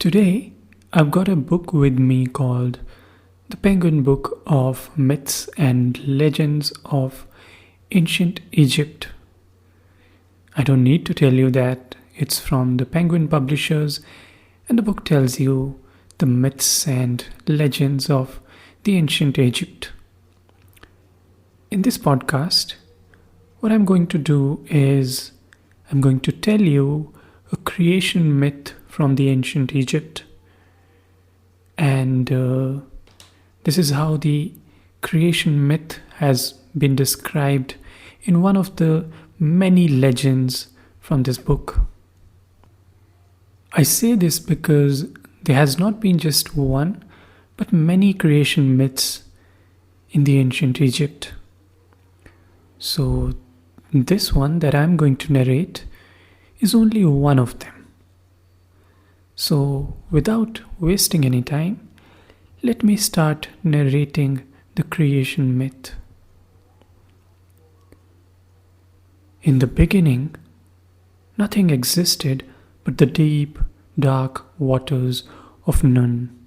Today, I've got a book with me called The Penguin Book of Myths and Legends of Ancient Egypt. I don't need to tell you that it's from the Penguin Publishers, and the book tells you the myths and legends of the ancient Egypt. In this podcast, what I'm going to do is I'm going to tell you a creation myth from the ancient Egypt. And this is how the creation myth has been described in one of the many legends from this book. I say this because there has not been just one, but many creation myths in the ancient Egypt. So this one that I'm going to narrate is only one of them. So without wasting any time, let me start narrating the creation myth. In the beginning, nothing existed but the deep, dark waters of Nun.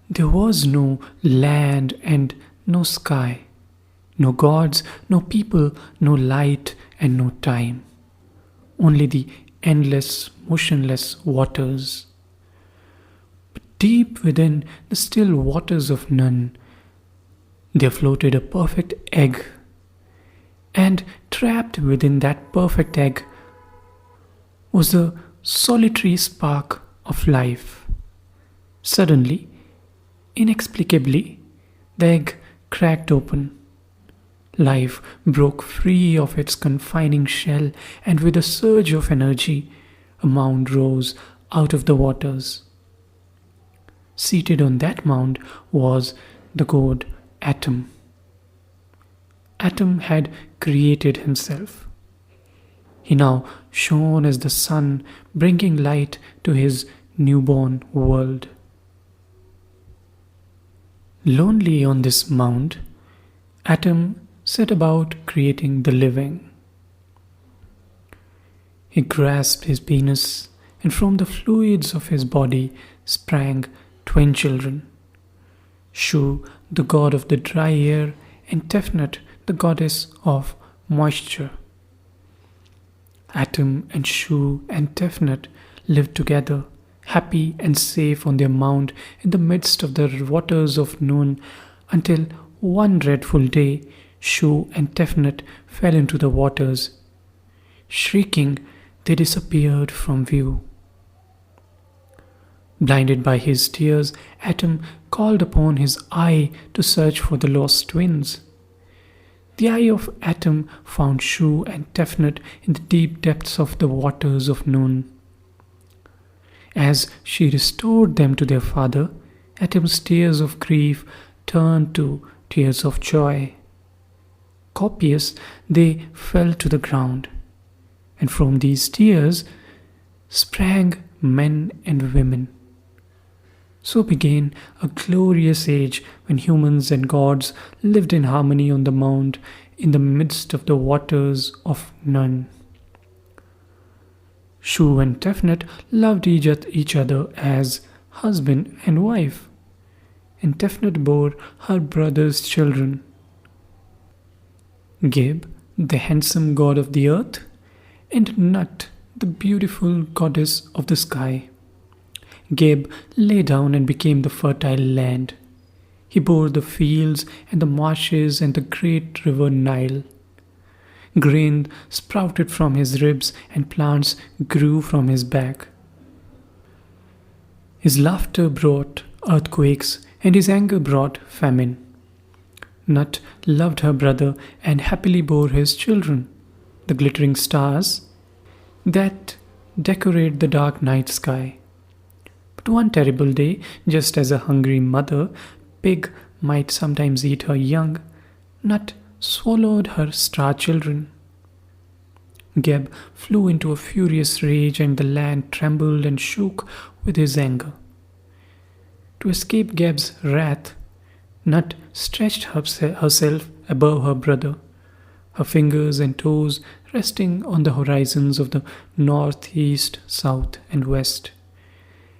There was no land and no sky, no gods, no people, no light and no time. Only the endless, motionless waters. But deep within the still waters of Nun, there floated a perfect egg. And trapped within that perfect egg was a solitary spark of life. Suddenly, inexplicably, the egg cracked open. Life broke free of its confining shell, and with a surge of energy, a mound rose out of the waters. Seated on that mound was the god Atom. Atom had created himself. He now shone as the sun, bringing light to his newborn world. Lonely on this mound, Atom set about creating the living. He grasped his penis, and from the fluids of his body sprang twin children, Shu, the god of the dry air, and Tefnut, the goddess of moisture. Atom and Shu and Tefnut lived together, happy and safe on their mound in the midst of the waters of Nun, until one dreadful day Shu and Tefnut fell into the waters. Shrieking, they disappeared from view. Blinded by his tears, Atom called upon his eye to search for the lost twins. The eye of Atom found Shu and Tefnut in the deep depths of the waters of Nun. As she restored them to their father, Atom's tears of grief turned to tears of joy. Copious, they fell to the ground, and from these tears sprang men and women. So began a glorious age when humans and gods lived in harmony on the mound in the midst of the waters of Nun. Shu and Tefnut loved each other as husband and wife, and Tefnut bore her brother's children. Geb, the handsome god of the earth, and Nut, the beautiful goddess of the sky. Geb lay down and became the fertile land. He bore the fields and the marshes and the great river Nile. Grain sprouted from his ribs and plants grew from his back. His laughter brought earthquakes and his anger brought famine. Nut loved her brother and happily bore his children, the glittering stars that decorate the dark night sky. But one terrible day, just as a hungry mother pig might sometimes eat her young, Nut swallowed her star children. Geb flew into a furious rage, and the land trembled and shook with his anger. To escape Geb's wrath, Nut stretched herself above her brother, her fingers and toes resting on the horizons of the north, east, south, and west.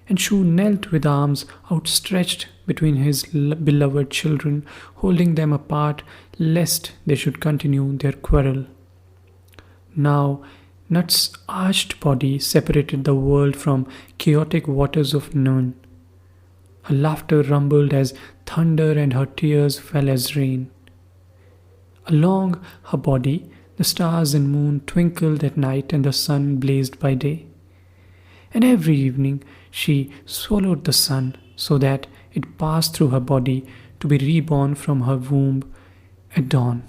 And Shu knelt with arms outstretched between his beloved children, holding them apart lest they should continue their quarrel. Now, Nut's arched body separated the world from chaotic waters of noon. Her laughter rumbled as thunder and her tears fell as rain. Along her body, the stars and moon twinkled at night and the sun blazed by day. And every evening she swallowed the sun so that it passed through her body to be reborn from her womb at dawn.